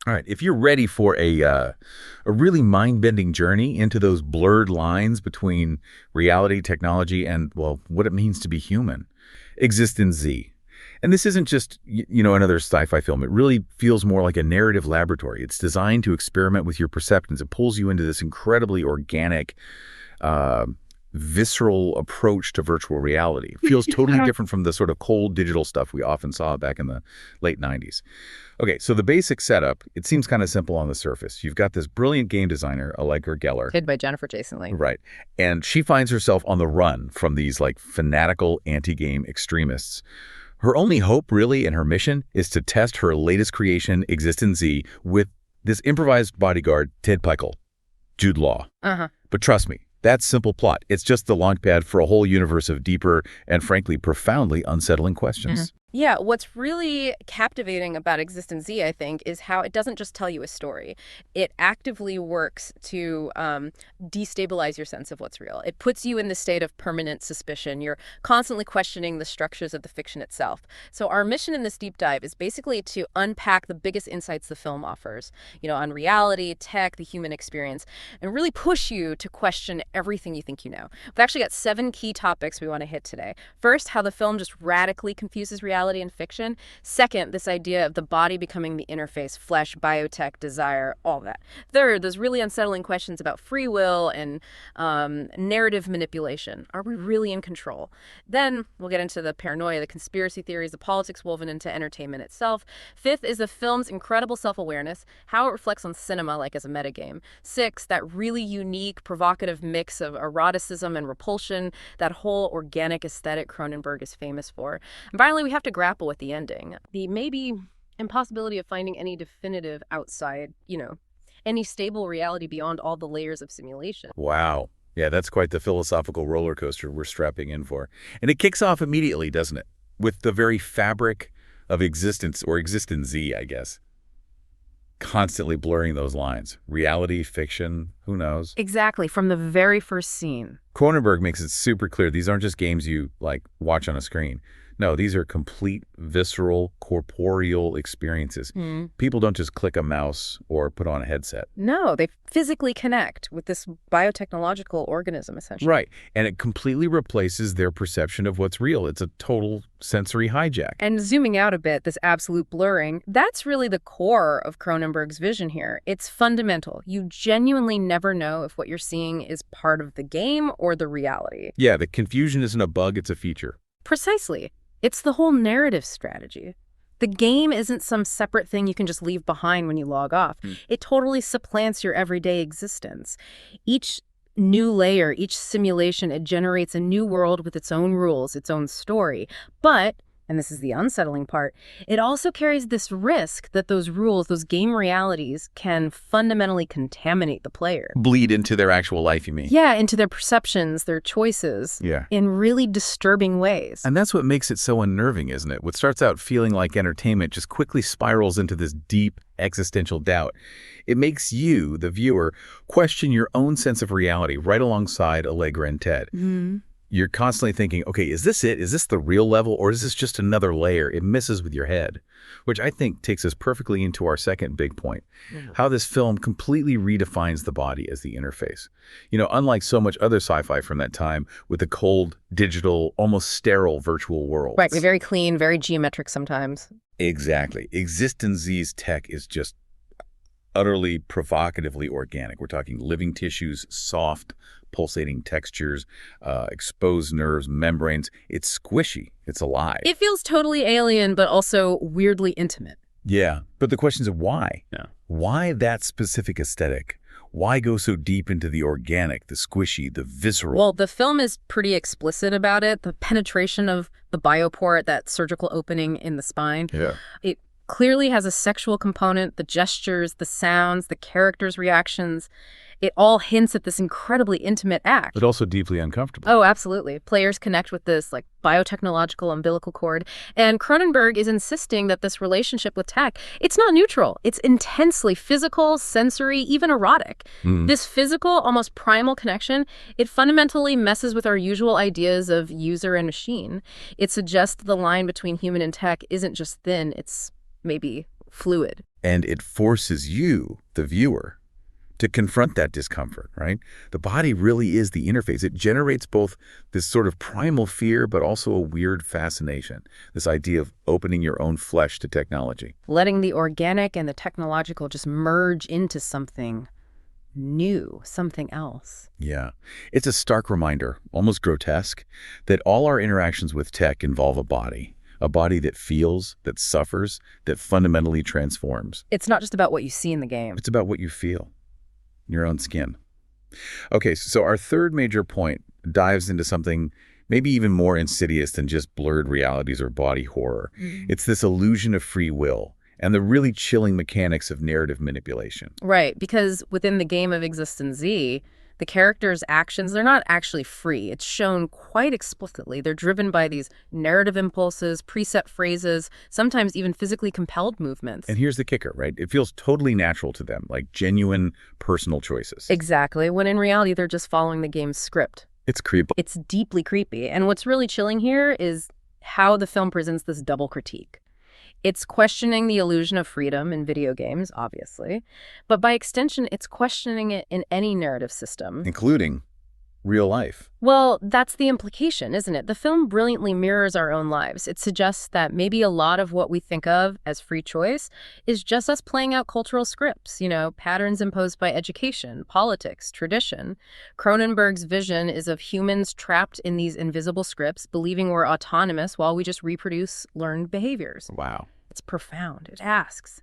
All right, if you're ready for a really mind-bending journey into those blurred lines between reality, technology, and, well, what it means to be human, EXistenZ. And this isn't just, another sci-fi film. It really feels more like a narrative laboratory. It's designed to experiment with your perceptions. It pulls you into this incredibly organic, visceral approach to virtual reality. It feels totally different from the sort of cold digital stuff we often saw back in the late 90s. Okay, so the basic setup, it seems kind of simple on the surface. You've got this brilliant game designer, Allegra Geller. Played by Jennifer Jason Leigh. Right. And she finds herself on the run from these fanatical anti-game extremists. Her only hope, really, and her mission is to test her latest creation, EXistenZ, with this improvised bodyguard, Ted Pickle, Jude Law. But trust me, that simple plot, it's just the launchpad for a whole universe of deeper and, frankly, profoundly unsettling questions. Yeah, what's really captivating about EXistenZ, I think, is how it doesn't just tell you a story. It actively works to destabilize your sense of what's real. It puts you in the state of permanent suspicion. You're constantly questioning the structures of the fiction itself. So our mission in this deep dive is basically to unpack the biggest insights the film offers, on reality, tech, the human experience, and really push you to question everything you think you know. We've actually got 7 key topics we want to hit today. First, how the film just radically confuses reality and fiction. Second, this idea of the body becoming the interface, flesh, biotech, desire, all that. Third, those really unsettling questions about free will and narrative manipulation. Are we really in control? Then we'll get into the paranoia, the conspiracy theories, the politics woven into entertainment itself. Fifth is the film's incredible self-awareness, how it reflects on cinema like as a metagame. Sixth, that really unique, provocative mix of eroticism and repulsion, that whole organic aesthetic Cronenberg is famous for. And finally, we have to grapple with the ending, the maybe impossibility of finding any definitive outside, any stable reality beyond all the layers of simulation. Wow. Yeah, that's quite the philosophical roller coaster we're strapping in for. And it kicks off immediately, doesn't it? With the very fabric of existence, or EXistenZ, I guess, constantly blurring those lines. Reality, fiction, who knows? Exactly, from the very first scene. Cronenberg makes it super clear these aren't just games you, watch on a screen. No, these are complete, visceral, corporeal experiences. People don't just click a mouse or put on a headset. No, they physically connect with this biotechnological organism, essentially. Right, and it completely replaces their perception of what's real. It's a total sensory hijack. And zooming out a bit, this absolute blurring, that's really the core of Cronenberg's vision here. It's fundamental. You genuinely never know if what you're seeing is part of the game or the reality. Yeah, the confusion isn't a bug, it's a feature. Precisely. It's the whole narrative strategy. The game isn't some separate thing you can just leave behind when you log off. It totally supplants your everyday existence. Each new layer, each simulation, it generates a new world with its own rules, its own story. But, and this is the unsettling part, it also carries this risk that those rules, those game realities, can fundamentally contaminate the player. Bleed into their actual life, you mean? Yeah, into their perceptions, their choices. Yeah. In really disturbing ways. And that's what makes it so unnerving, isn't it? What starts out feeling like entertainment just quickly spirals into this deep existential doubt. It makes you, the viewer, question your own sense of reality right alongside Allegra and Ted. You're constantly thinking, okay, is this it? Is this the real level, or is this just another layer? It messes with your head, which I think takes us perfectly into our second big point, how this film completely redefines the body as the interface. Unlike so much other sci-fi from that time with the cold, digital, almost sterile virtual world. Right, very clean, very geometric sometimes. Exactly. EXistenZ's tech is just utterly provocatively organic. We're talking living tissues, soft, pulsating textures, exposed nerves, membranes. It's squishy. It's alive. It feels totally alien, but also weirdly intimate. Yeah, but the question is why? Yeah. Why that specific aesthetic? Why go so deep into the organic, the squishy, the visceral? Well, the film is pretty explicit about it. The penetration of the bioport, that surgical opening in the spine. Yeah. It clearly has a sexual component, the gestures, the sounds, the characters' reactions. It all hints at this incredibly intimate act. But also deeply uncomfortable. Oh, absolutely. Players connect with this biotechnological umbilical cord. And Cronenberg is insisting that this relationship with tech, it's not neutral. It's intensely physical, sensory, even erotic. This physical, almost primal connection, it fundamentally messes with our usual ideas of user and machine. It suggests the line between human and tech isn't just thin, it's maybe fluid. And it forces you, the viewer, to confront that discomfort, right? The body really is the interface. It generates both this sort of primal fear, but also a weird fascination, this idea of opening your own flesh to technology. Letting the organic and the technological just merge into something new, something else. Yeah. It's a stark reminder, almost grotesque, that all our interactions with tech involve a body that feels, that suffers, that fundamentally transforms. It's not just about what you see in the game. It's about what you feel in your own skin. Okay, so our third major point dives into something maybe even more insidious than just blurred realities or body horror. It's this illusion of free will and the really chilling mechanics of narrative manipulation. Right, because within the game of EXistenZ, the characters' actions, they're not actually free. It's shown quite explicitly. They're driven by these narrative impulses, preset phrases, sometimes even physically compelled movements. And here's the kicker, right? It feels totally natural to them, like genuine personal choices. Exactly, when in reality, they're just following the game's script. It's creepy. It's deeply creepy. And what's really chilling here is how the film presents this double critique. It's questioning the illusion of freedom in video games, obviously, but by extension, it's questioning it in any narrative system. Including real life. Well, that's the implication, isn't it? The film brilliantly mirrors our own lives. It suggests that maybe a lot of what we think of as free choice is just us playing out cultural scripts, patterns imposed by education, politics, tradition. Cronenberg's vision is of humans trapped in these invisible scripts, believing we're autonomous while we just reproduce learned behaviors. Wow. It's profound. It asks,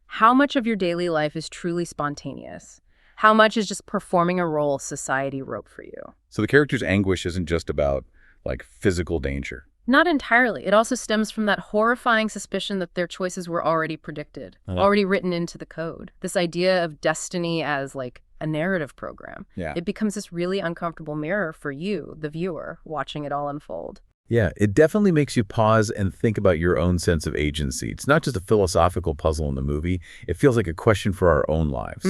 how much of your daily life is truly spontaneous? How much is just performing a role society wrote for you? So the character's anguish isn't just about, physical danger. Not entirely. It also stems from that horrifying suspicion that their choices were already predicted, already written into the code. This idea of destiny as, a narrative program. Yeah. It becomes this really uncomfortable mirror for you, the viewer, watching it all unfold. Yeah, it definitely makes you pause and think about your own sense of agency. It's not just a philosophical puzzle in the movie. It feels like a question for our own lives.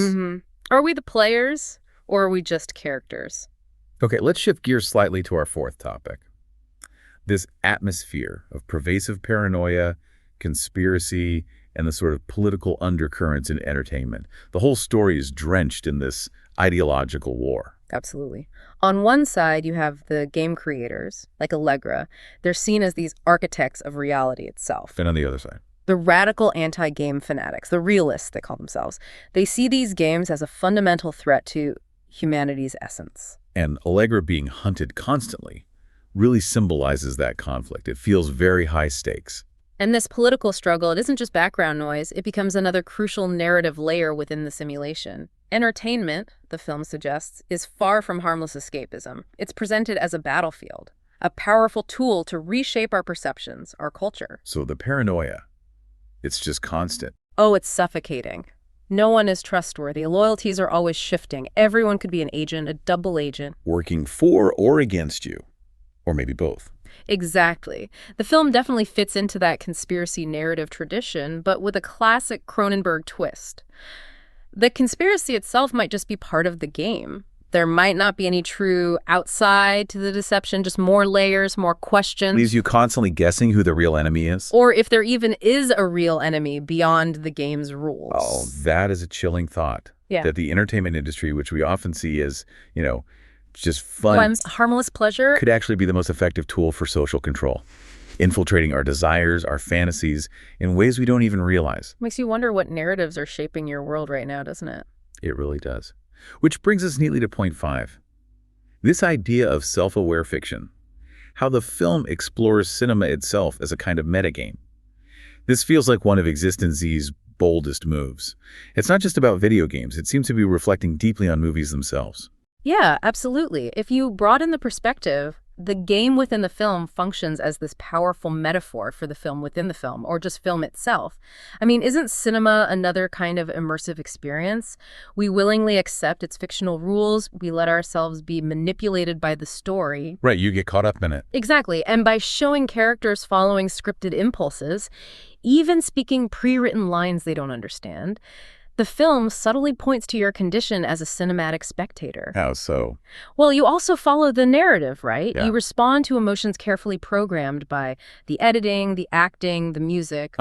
Are we the players, or are we just characters? Okay, let's shift gears slightly to our fourth topic. This atmosphere of pervasive paranoia, conspiracy, and the sort of political undercurrents in entertainment. The whole story is drenched in this ideological war. Absolutely. On one side, you have the game creators, like Allegra. They're seen as these architects of reality itself. And on the other side? The radical anti-game fanatics, the realists, they call themselves. They see these games as a fundamental threat to humanity's essence. And Allegra being hunted constantly really symbolizes that conflict. It feels very high stakes. And this political struggle, it isn't just background noise. It becomes another crucial narrative layer within the simulation. Entertainment, the film suggests, is far from harmless escapism. It's presented as a battlefield, a powerful tool to reshape our perceptions, our culture. So the paranoia, it's just constant. Oh, it's suffocating. No one is trustworthy. Loyalties are always shifting. Everyone could be an agent, a double agent. Working for or against you, or maybe both. Exactly. The film definitely fits into that conspiracy narrative tradition, but with a classic Cronenberg twist. The conspiracy itself might just be part of the game. There might not be any true outside to the deception, just more layers, more questions. Leaves you constantly guessing who the real enemy is. Or if there even is a real enemy beyond the game's rules. Oh, that is a chilling thought. Yeah. That the entertainment industry, which we often see as, just fun, harmless pleasure, could actually be the most effective tool for social control, infiltrating our desires, our fantasies, in ways we don't even realize. Makes you wonder what narratives are shaping your world right now, doesn't it? It really does. Which brings us neatly to point 5. This idea of self-aware fiction. How the film explores cinema itself as a kind of metagame. This feels like one of EXistenZ's boldest moves. It's not just about video games. It seems to be reflecting deeply on movies themselves. Yeah, absolutely. If you broaden the perspective, the game within the film functions as this powerful metaphor for the film within the film, or just film itself. I mean, isn't cinema another kind of immersive experience? We willingly accept its fictional rules. We let ourselves be manipulated by the story. Right, you get caught up in it. Exactly. And by showing characters following scripted impulses, even speaking pre-written lines they don't understand, the film subtly points to your condition as a cinematic spectator. How so? Well, you also follow the narrative, right? Yeah. You respond to emotions carefully programmed by the editing, the acting, the music.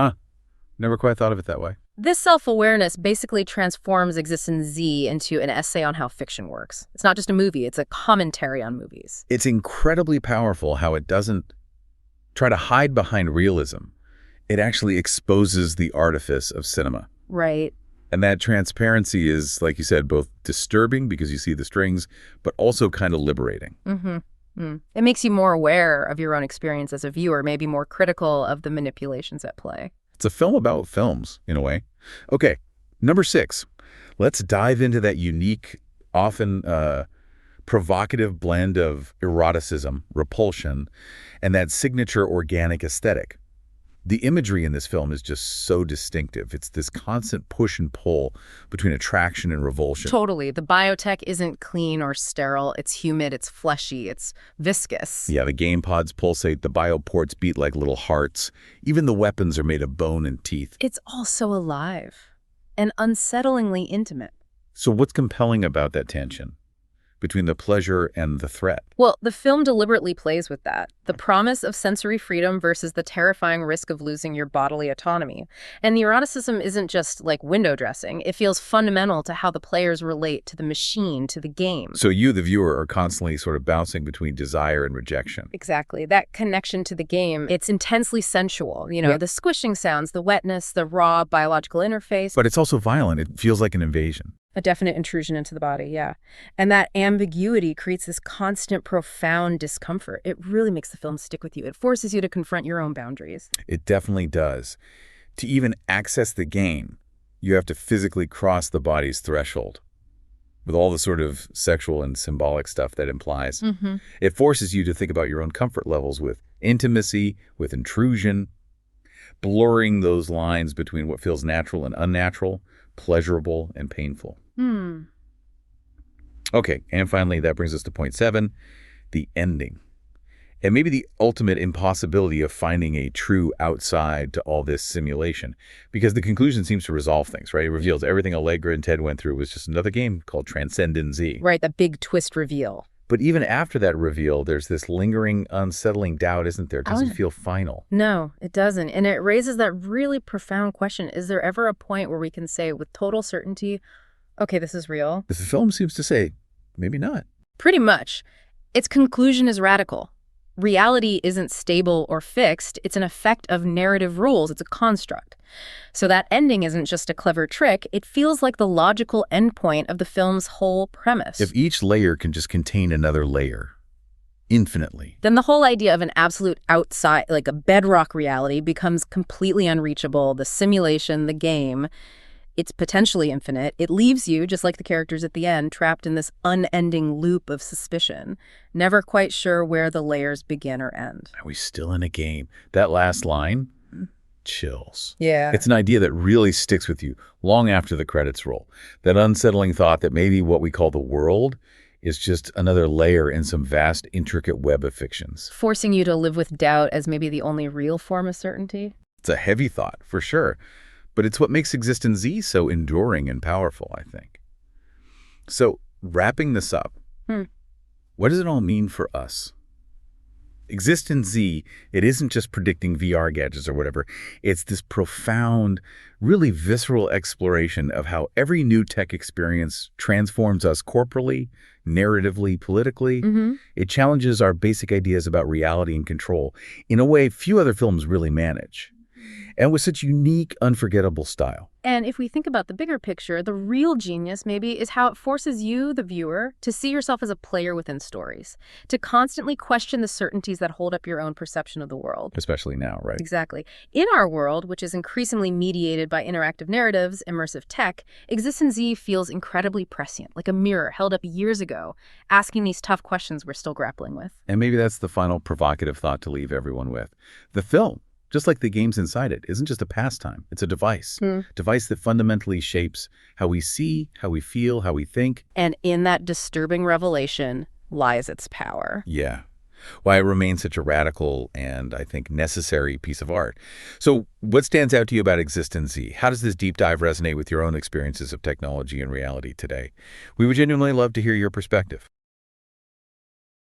Never quite thought of it that way. This self-awareness basically transforms EXistenZ into an essay on how fiction works. It's not just a movie, it's a commentary on movies. It's incredibly powerful how it doesn't try to hide behind realism. It actually exposes the artifice of cinema. Right. And that transparency is, like you said, both disturbing because you see the strings, but also kind of liberating. It makes you more aware of your own experience as a viewer, maybe more critical of the manipulations at play. It's a film about films, in a way. Okay, number 6. Let's dive into that unique, often provocative blend of eroticism, repulsion, and that signature organic aesthetic. The imagery in this film is just so distinctive. It's this constant push and pull between attraction and revulsion. Totally. The biotech isn't clean or sterile. It's humid, it's fleshy, it's viscous. Yeah, the game pods pulsate, the bioports beat like little hearts. Even the weapons are made of bone and teeth. It's all so alive and unsettlingly intimate. So what's compelling about that tension between the pleasure and the threat? Well, the film deliberately plays with that. The promise of sensory freedom versus the terrifying risk of losing your bodily autonomy. And the eroticism isn't just like window dressing. It feels fundamental to how the players relate to the machine, to the game. So you, the viewer, are constantly sort of bouncing between desire and rejection. Exactly. That connection to the game, it's intensely sensual. You know, Yeah. the squishing sounds, the wetness, the raw biological interface. But it's also violent. It feels like an invasion. A definite intrusion into the body, yeah. And that ambiguity creates this constant, profound discomfort. It really makes the film stick with you. It forces you to confront your own boundaries. It definitely does. To even access the game, you have to physically cross the body's threshold with all the sort of sexual and symbolic stuff that implies. It forces you to think about your own comfort levels with intimacy, with intrusion, blurring those lines between what feels natural and unnatural, pleasurable and painful. Okay, and finally, that brings us to point 7, the ending. And maybe the ultimate impossibility of finding a true outside to all this simulation. Because the conclusion seems to resolve things, right? It reveals everything Allegra and Ted went through was just another game called EXistenZ. Right, that big twist reveal. But even after that reveal, there's this lingering, unsettling doubt, isn't there? It doesn't feel final. No, it doesn't. And it raises that really profound question. Is there ever a point where we can say with total certainty, okay, this is real? The film seems to say, maybe not. Pretty much. Its conclusion is radical. Reality isn't stable or fixed. It's an effect of narrative rules. It's a construct. So that ending isn't just a clever trick. It feels like the logical endpoint of the film's whole premise. If each layer can just contain another layer, infinitely. Then the whole idea of an absolute outside, like a bedrock reality, becomes completely unreachable. The simulation, the game, it's potentially infinite. It leaves you, just like the characters at the end, trapped in this unending loop of suspicion, never quite sure where the layers begin or end. Are we still in a game? That last line, chills. Yeah. It's an idea that really sticks with you long after the credits roll. That unsettling thought that maybe what we call the world is just another layer in some vast, intricate web of fictions. Forcing you to live with doubt as maybe the only real form of certainty. It's a heavy thought, for sure. But it's what makes EXistenZ so enduring and powerful, I think. So, wrapping this up, what does it all mean for us? EXistenZ, it isn't just predicting VR gadgets or whatever. It's this profound, really visceral exploration of how every new tech experience transforms us corporally, narratively, politically. It challenges our basic ideas about reality and control in a way few other films really manage. And with such unique, unforgettable style. And if we think about the bigger picture, the real genius maybe is how it forces you, the viewer, to see yourself as a player within stories, to constantly question the certainties that hold up your own perception of the world. Especially now, right? Exactly. In our world, which is increasingly mediated by interactive narratives, immersive tech, EXistenZ feels incredibly prescient, like a mirror held up years ago, asking these tough questions we're still grappling with. And maybe that's the final provocative thought to leave everyone with. The film, just like the games inside it, isn't just a pastime. It's a device. Device that fundamentally shapes how we see, how we feel, how we think. And in that disturbing revelation lies its power. Yeah. Why it remains such a radical and, I think, necessary piece of art. So what stands out to you about EXistenZ? How does this deep dive resonate with your own experiences of technology and reality today? We would genuinely love to hear your perspective.